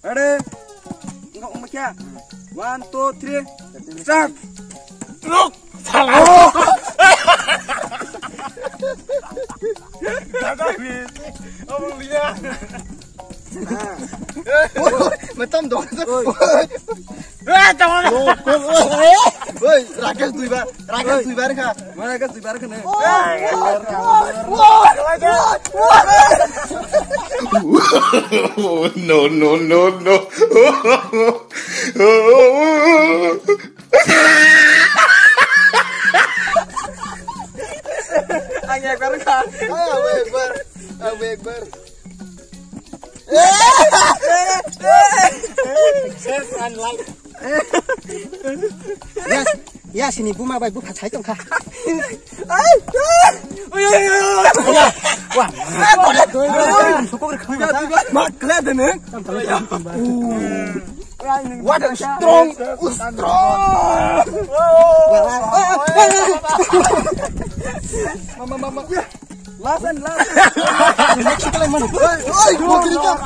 Ready? Enggak mau baca. 1, 2, 3. Start. Look, salah. Gagal bis. Abang lihat. Macam dong. Jangan. Woi, rakas dua bar kah? Mana kan tu ibarat kena. No, no, no, no. Angin ekor kah? Ayo Ekbar. Ya sini bu ma bai bu phachai tong kha. Wah. Mak kelihatan ni. What a strong. Mama. Lasan. Kita lagi mana? Oi, mau kerja.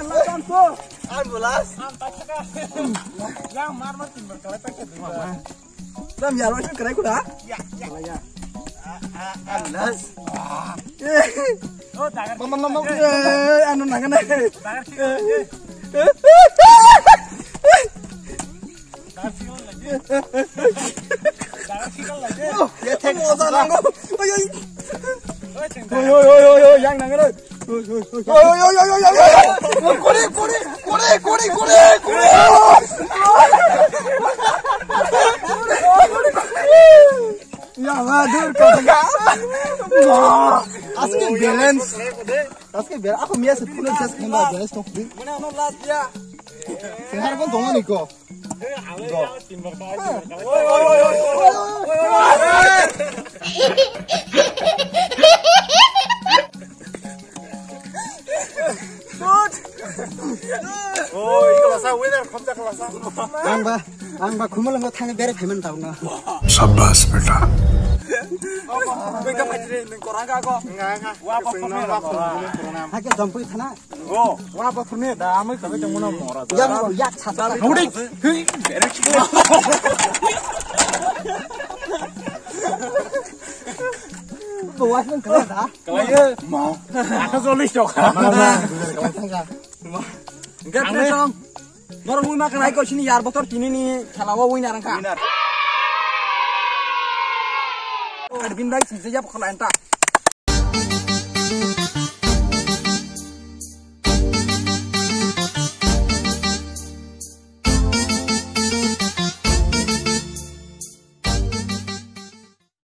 Lasan tu. Ambulans. Yang marmar timber kalau pakai dua. Ram ya, orang kena aku dah. Ya. Ambulans. Oh, tangan. Mama. Anu nangan ni. Tangan sih. Ya tek. Oi, yang nangan ni. Kuri. Ya, madur kau tengah. Asli balance. Aku mias punya just kena balance tu. Mana orang last dia? Sengar pun dongan iko. Timber kalau. Oh, 이거 라사 winner 검자 라사. Angba kumul ngo thane bere payment tau na. शाबाश बेटा Mereka macam ni korang kau. Enggak. Wah, apa pernah Hake jampui thana. Oh, wah, apa pernah dah amal kami cuma nak mora. Yang ngo yak chata. Udah, beres kita. Buat nang kala dah. Kalau mau, aku solis cokak. Enggak pernah dong. Baru mau makan aiko sini yar motor kini ni kalau winner angka. Ada bintang sih sejak kalau entah.